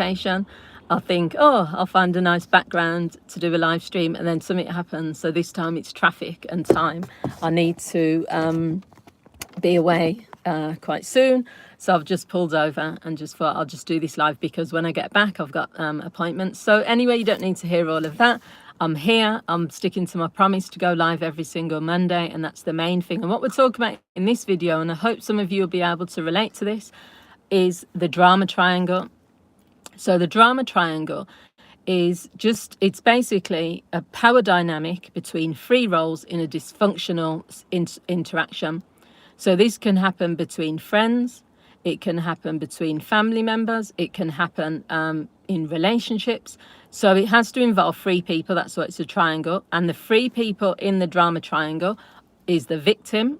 location. I'll think, oh, I'll find a nice background to do a live stream, and then something happens. So this time it's traffic and time. I need to be away quite soon. So I've just pulled over and just thought I'll just do this live, because when I get back, I've got appointments. So anyway, you don't need to hear all of that. I'm here. I'm sticking to my promise to go live every single Monday, and that's the main thing. And what we're talking about in this video, and I hope some of you will be able to relate to this, is the drama triangle. So the drama triangle is just, it's basically a power dynamic between three roles in a dysfunctional interaction. So this can happen between friends, it can happen between family members, it can happen in relationships. So it has to involve three people, that's why it's a triangle. And the three people in the drama triangle is the victim,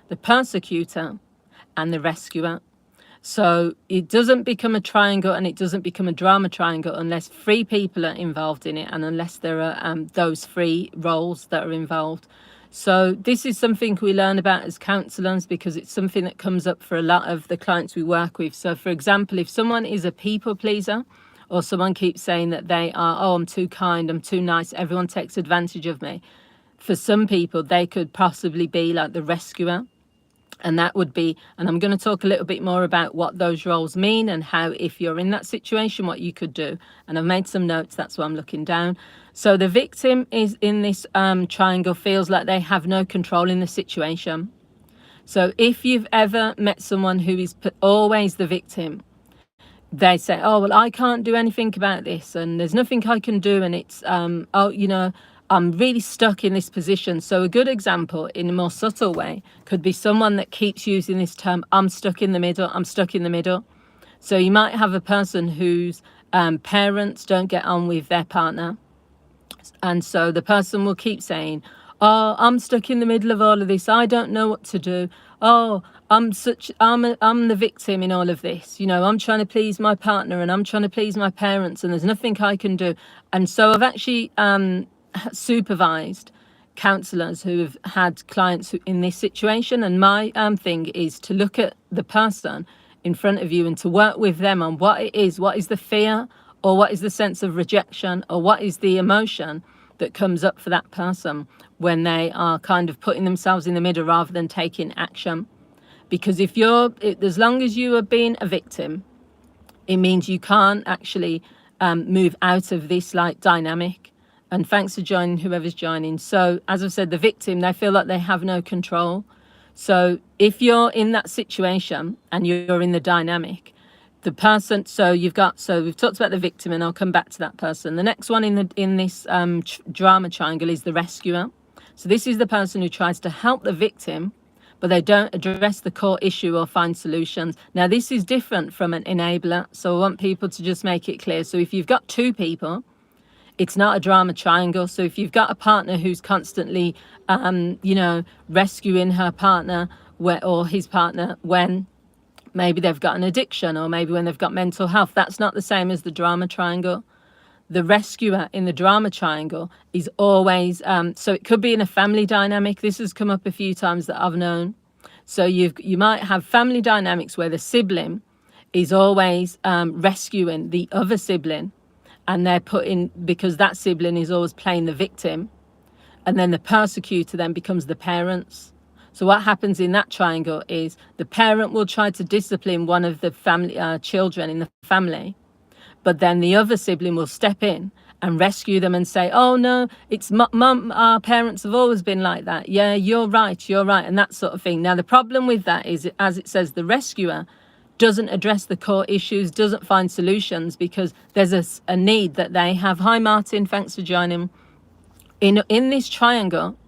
the persecutor, and the rescuer. So it doesn't become a triangle and it doesn't become a drama triangle unless three people are involved in it, and unless there are those three roles that are involved. So this is something we learn about as counsellors, because it's something that comes up for a lot of the clients we work with. So for example, if someone is a people pleaser, or someone keeps saying that they are, oh, I'm too kind, I'm too nice, everyone takes advantage of me. For some people, they could possibly be like the rescuer. And that would be, and I'm going to talk a little bit more about what those roles mean and how, if you're in that situation, what you could do. And I've made some notes, that's why I'm looking down. So the victim is in this triangle, feels like they have no control in the situation. So if you've ever met someone who is always the victim, they say, oh, well, I can't do anything about this, and there's nothing I can do, and it's, oh, you know, I'm really stuck in this position. So a good example in a more subtle way could be someone that keeps using this term, I'm stuck in the middle, I'm stuck in the middle. So you might have a person whose parents don't get on with their partner. And so the person will keep saying, oh, I'm stuck in the middle of all of this, I don't know what to do. Oh, I'm the victim in all of this. You know, I'm trying to please my partner and I'm trying to please my parents, and there's nothing I can do. And so I've actually supervised counsellors who have had clients in this situation, and my thing is to look at the person in front of you and to work with them on what it is. What is the fear, or what is the sense of rejection, or what is the emotion that comes up for that person when they are kind of putting themselves in the middle rather than taking action. Because if you're, as long as you are being a victim, it means you can't actually move out of this like dynamic. And thanks for joining, whoever's joining. So as I've said, the victim, they feel like they have no control. So if you're in that situation and you're in the dynamic, the person, so we've talked about the victim, and I'll come back to that person. The next one in this drama triangle is the rescuer. So this is the person who tries to help the victim, but they don't address the core issue or find solutions. Now, this is different from an enabler. So I want people to just make it clear. So if you've got two people, it's not a drama triangle. So if you've got a partner who's constantly, you know, rescuing her partner or his partner when maybe they've got an addiction, or maybe when they've got mental health, that's not the same as the drama triangle. The rescuer in the drama triangle is always, so it could be in a family dynamic. This has come up a few times that I've known. So you might have family dynamics where the sibling is always rescuing the other sibling, and they're because that sibling is always playing the victim, and then the persecutor then becomes the parents. So what happens in that triangle is the parent will try to discipline one of the family children in the family, but then the other sibling will step in and rescue them and say, oh no, it's mum, our parents have always been like that. Yeah, you're right, and that sort of thing. Now, the problem with that is, as it says, the rescuer doesn't address the core issues, doesn't find solutions, because there's a need that they have. Hi, Martin, thanks for joining. In this triangle,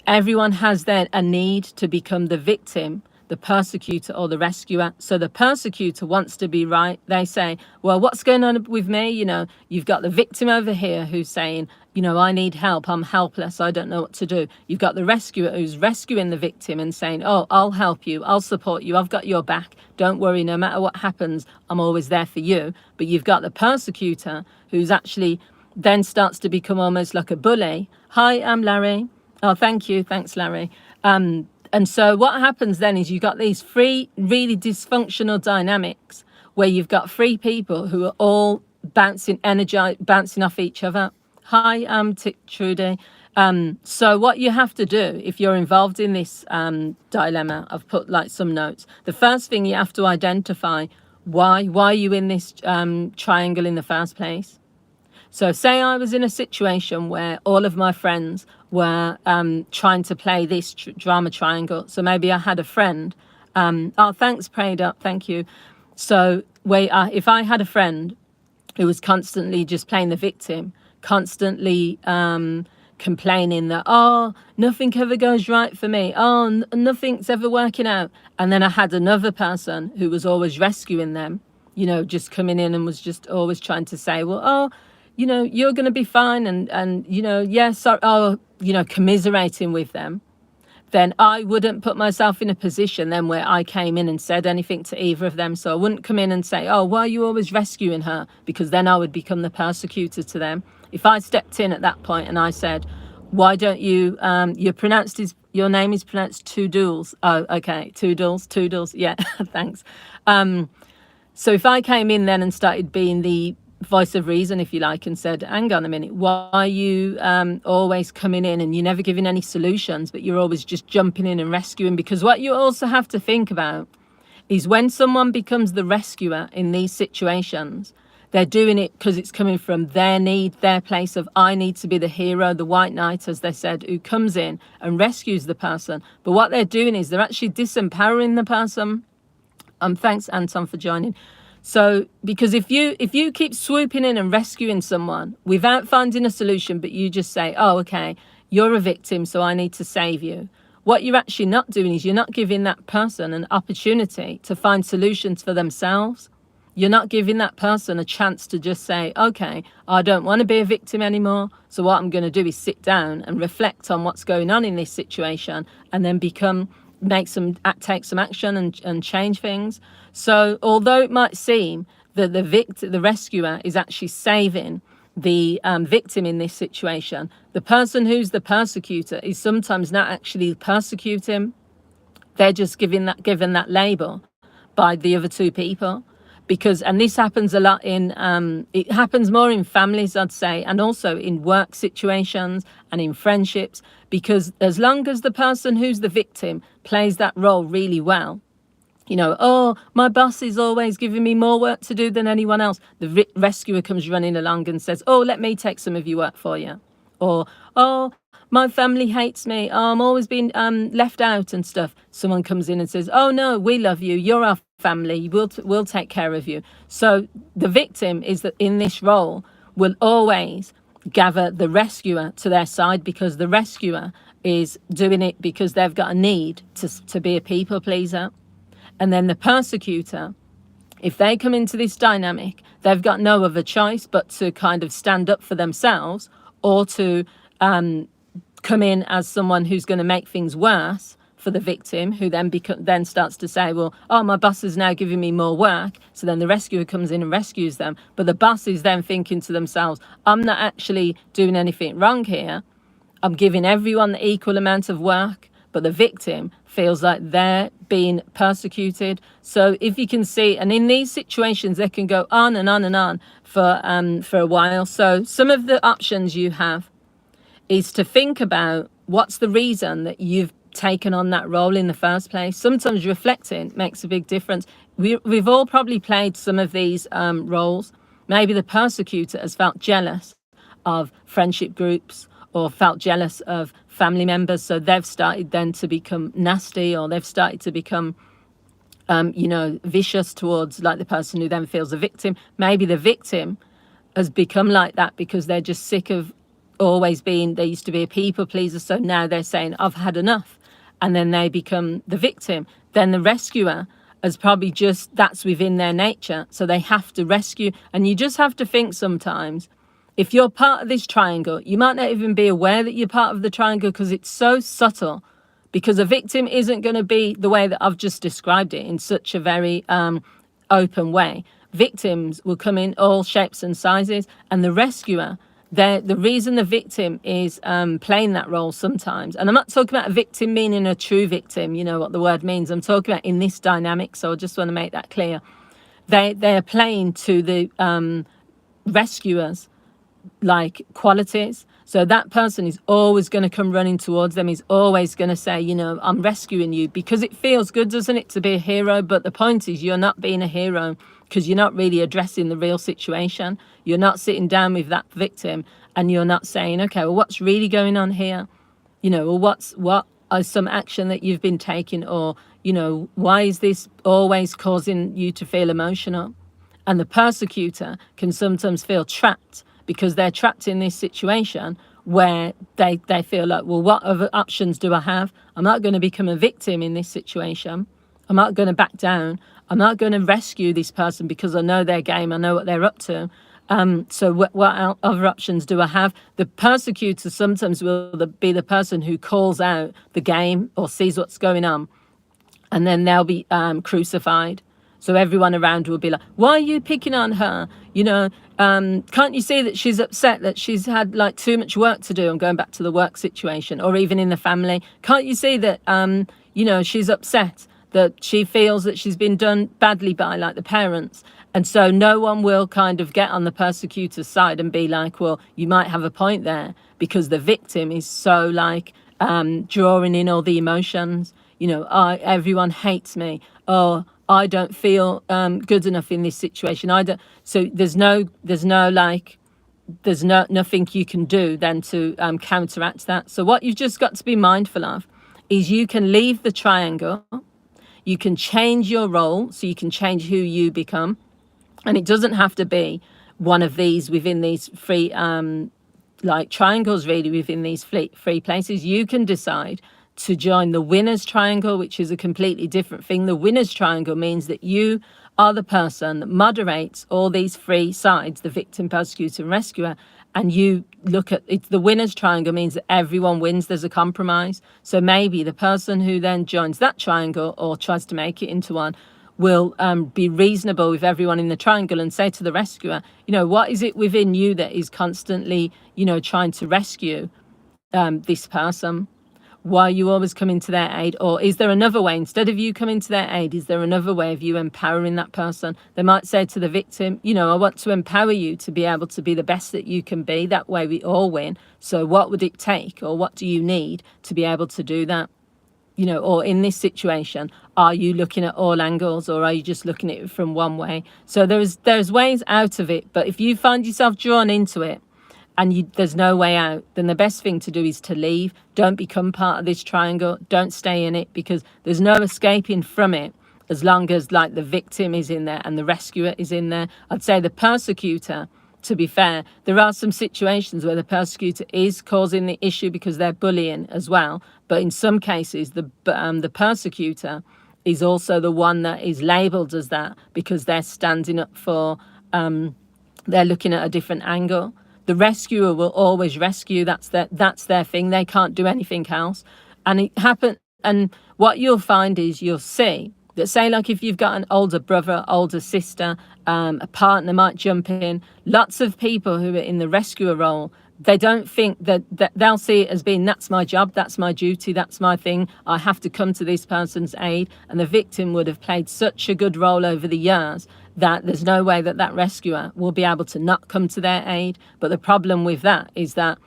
everyone has a need to become the victim, the persecutor, or the rescuer. So the persecutor wants to be right. They say, well, what's going on with me? You know, you've got the victim over here who's saying, you know, I need help, I'm helpless, I don't know what to do. You've got the rescuer who's rescuing the victim and saying, oh, I'll help you, I'll support you, I've got your back, don't worry, no matter what happens, I'm always there for you. But you've got the persecutor who's actually then starts to become almost like a bully. Hi, I'm Larry. Oh, thank you. Thanks, Larry. And so what happens then is you've got these three really dysfunctional dynamics where you've got three people who are all bouncing off each other. Hi, Trudy. So what you have to do if you're involved in this dilemma, I've put like some notes. The first thing you have to identify why are you in this triangle in the first place? So say I was in a situation where all of my friends were trying to play this drama triangle. So maybe I had a friend. Oh, thanks, Prayed Up. Thank you. So if I had a friend who was constantly just playing the victim, constantly complaining that, oh, nothing ever goes right for me. Oh, nothing's ever working out. And then I had another person who was always rescuing them, just coming in and was just always trying to say, well, oh, you're going to be fine. And yes, commiserating with them. Then I wouldn't put myself in a position then where I came in and said anything to either of them. So I wouldn't come in and say, oh, why are you always rescuing her? Because then I would become the persecutor to them. If I stepped in at that point and I said, why don't you, your name is pronounced Toodles. Oh, okay, Toodles. Yeah, thanks. So if I came in then and started being the voice of reason, if you like, and said, hang on a minute, why are you always coming in and you're never giving any solutions, but you're always just jumping in and rescuing? Because what you also have to think about is when someone becomes the rescuer in these situations, they're doing it because it's coming from their need, their place of, I need to be the hero, the white knight, as they said, who comes in and rescues the person. But what they're doing is they're actually disempowering the person. Thanks, Anton, for joining. So, because if you keep swooping in and rescuing someone without finding a solution, but you just say, oh, okay, you're a victim, so I need to save you. What you're actually not doing is you're not giving that person an opportunity to find solutions for themselves. You're not giving that person a chance to just say, okay, I don't want to be a victim anymore. So what I'm going to do is sit down and reflect on what's going on in this situation and then take some action and change things. So although it might seem that the rescuer is actually saving the victim in this situation, the person who's the persecutor is sometimes not actually persecuting. They're just given that label by the other two people. And this happens a lot it happens more in families, I'd say, and also in work situations and in friendships, because as long as the person who's the victim plays that role really well, oh, my boss is always giving me more work to do than anyone else. The rescuer comes running along and says, oh, let me take some of your work for you. Or, oh, my family hates me. Oh, I'm always being left out and stuff. Someone comes in and says, oh, no, we love you. You're our family. We'll take care of you. So the victim is that in this role will always gather the rescuer to their side, because the rescuer is doing it because they've got a need to be a people pleaser. And then the persecutor, if they come into this dynamic, they've got no other choice but to kind of stand up for themselves, or to come in as someone who's going to make things worse for the victim, who then starts to say, well, oh, my boss is now giving me more work. So then the rescuer comes in and rescues them. But the boss is then thinking to themselves, I'm not actually doing anything wrong here. I'm giving everyone the equal amount of work. But the victim feels like they're being persecuted. So if you can see, and in these situations, they can go on and on and on for a while. So some of the options you have is to think about what's the reason that you've taken on that role in the first place. Sometimes reflecting makes a big difference. We've all probably played some of these roles. Maybe the persecutor has felt jealous of friendship groups, or felt jealous of family members, so they've started then to become nasty, or they've started to become vicious towards like the person who then feels a victim. Maybe the victim has become like that because they're just sick of they used to be a people pleaser, so now they're saying, I've had enough, and then they become the victim. Then the rescuer has probably that's within their nature, so they have to rescue. And you just have to think sometimes, if you're part of this triangle, you might not even be aware that you're part of the triangle because it's so subtle, because a victim isn't going to be the way that I've just described it in such a very open way. Victims will come in all shapes and sizes, and the rescuer, the reason the victim is playing that role sometimes, and I'm not talking about a victim meaning a true victim, you know what the word means, I'm talking about in this dynamic, so I just want to make that clear. they are playing to the rescuers like qualities. So that person is always going to come running towards them. He's always going to say, you know, I'm rescuing you, because it feels good, doesn't it, to be a hero? But the point is, you're not being a hero because you're not really addressing the real situation. You're not sitting down with that victim and you're not saying, okay, well, what's really going on here? You know, or what are some action that you've been taking, or, you know, why is this always causing you to feel emotional? And the persecutor can sometimes feel trapped because they're trapped in this situation where they feel like, well, what other options do I have? I'm not going to become a victim in this situation. I'm not going to back down. I'm not going to rescue this person because I know their game. I know what they're up to. So what other options do I have? The persecutor sometimes will be the person who calls out the game or sees what's going on, and then they'll be crucified. So everyone around will be like, why are you picking on her? You know, can't you see that she's upset, that she's had like too much work to do? I'm going back to the work situation, or even in the family. Can't you see that, you know, she's upset, that she feels that she's been done badly by like the parents? And so no one will kind of get on the persecutor's side and be like, well, you might have a point there, because the victim is so like drawing in all the emotions. You know, everyone hates me. Oh, I don't feel good enough in this situation. I don't. So there's nothing you can do then to counteract that. So what you've just got to be mindful of is you can leave the triangle, you can change your role, so you can change who you become, and it doesn't have to be one of these within these three like triangles, really, within these three places. You can decide to join the winner's triangle, which is a completely different thing. The winner's triangle means that you are the person that moderates all these three sides, the victim, persecutor, and rescuer, and you look at it. The winner's triangle means that everyone wins. There's a compromise. So maybe the person who then joins that triangle or tries to make it into one will be reasonable with everyone in the triangle and say to the rescuer, you know, what is it within you that is constantly, you know, trying to rescue this person? Why are you always coming to their aid? Or is there another way? Instead of you coming to their aid, is there another way of you empowering that person? They might say to the victim, you know, I want to empower you to be able to be the best that you can be. That way we all win. So what would it take, or what do you need to be able to do that? You know, or in this situation, are you looking at all angles, or are you just looking at it from one way? So there's ways out of it. But if you find yourself drawn into it, and there's no way out, then the best thing to do is to leave. Don't become part of this triangle. Don't stay in it, because there's no escaping from it as long as like the victim is in there and the rescuer is in there. I'd say the persecutor, to be fair, there are some situations where the persecutor is causing the issue because they're bullying as well. But in some cases, the persecutor is also the one that is labelled as that because they're standing up for, they're looking at a different angle. The rescuer will always rescue. That's their thing. They can't do anything else. And it happened. And what you'll find is you'll see that, say, like if you've got an older brother, older sister, a partner might jump in. Lots of people who are in the rescuer role, they don't think that they'll see it as being, that's my job, that's my duty, that's my thing. I have to come to this person's aid. And the victim would have played such a good role over the years that there's no way that rescuer will be able to not come to their aid. But the problem with that is that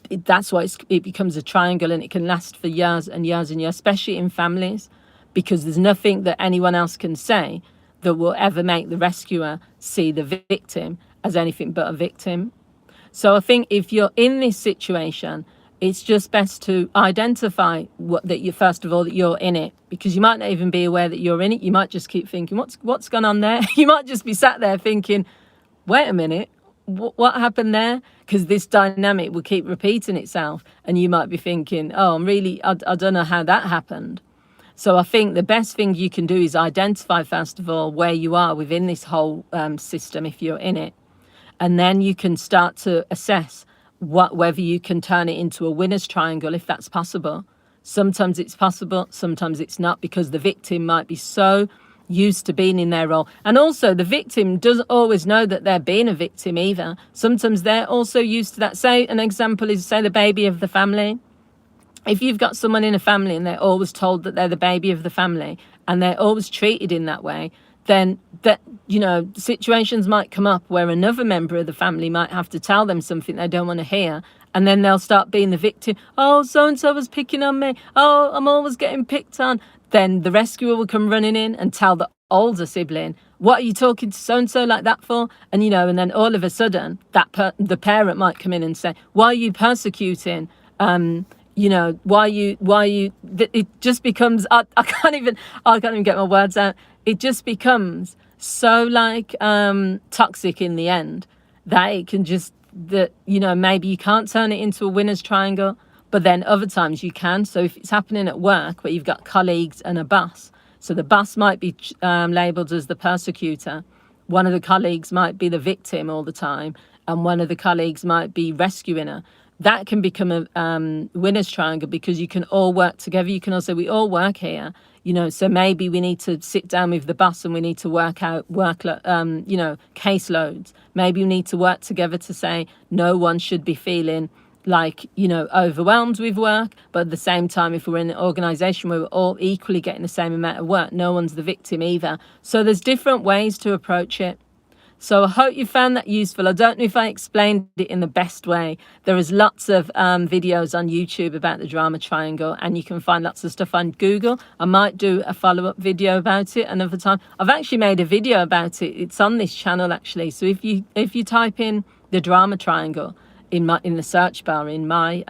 that's why it becomes a triangle, and it can last for years and years and years, especially in families, because there's nothing that anyone else can say that will ever make the rescuer see the victim as anything but a victim. So I think if you're in this situation, it's just best to identify first of all, that you're in it, because you might not even be aware that you're in it. You might just keep thinking, what's gone on there? You might just be sat there thinking, wait a minute, what happened there? Because this dynamic will keep repeating itself, and you might be thinking, oh, I don't know how that happened. So I think the best thing you can do is identify, first of all, where you are within this whole system if you're in it. And then you can start to assess whether you can turn it into a winner's triangle, if that's possible. Sometimes it's possible, sometimes it's not, because the victim might be so used to being in their role. And also the victim doesn't always know that they're being a victim either. Sometimes they're also used to that. Say an example is, say, the baby of the family. If you've got someone in a family and they're always told that they're the baby of the family and they're always treated in that way, then that, you know, situations might come up where another member of the family might have to tell them something they don't want to hear, and then they'll start being the victim. Oh, so and so was picking on me. Oh, I'm always getting picked on. Then the rescuer will come running in and tell the older sibling, what are you talking to so and so like that for? And, you know, and then all of a sudden the parent might come in and say, why are you persecuting, you know, why you it just becomes, I can't even get my words out. It just becomes so like toxic in the end that it can just, that, you know, maybe you can't turn it into a winner's triangle, but then other times you can. So if it's happening at work where you've got colleagues and a boss, so the boss might be labeled as the persecutor, one of the colleagues might be the victim all the time, and one of the colleagues might be rescuing her. That can become a winner's triangle, because you can all work together. You can also, we all work here, you know, so maybe we need to sit down with the boss and we need to work out you know, caseloads. Maybe we need to work together to say no one should be feeling like, you know, overwhelmed with work, but at the same time, if we're in an organization where we're all equally getting the same amount of work, no one's the victim either. So there's different ways to approach it. So I hope you found that useful. I don't know if I explained it in the best way. There is lots of videos on YouTube about the drama triangle, and you can find lots of stuff on Google. I might do a follow-up video about it another time. I've actually made a video about it. It's on this channel actually. So if you type in the drama triangle in the search bar in my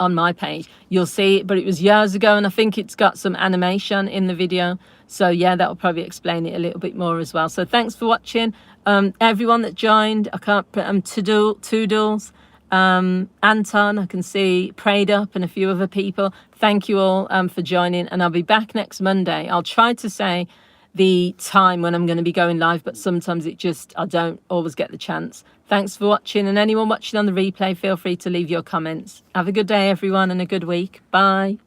on my page, you'll see it, but it was years ago, and I think it's got some animation in the video. So yeah, that will probably explain it a little bit more as well. So thanks for watching, everyone that joined. I can't put Toodles, Anton, I can see, Prayed Up, and a few other people. Thank you all for joining, and I'll be back next Monday. I'll try to say the time when I'm going to be going live, but sometimes I don't always get the chance. Thanks for watching, and anyone watching on the replay, feel free to leave your comments. Have a good day, everyone, and a good week. Bye.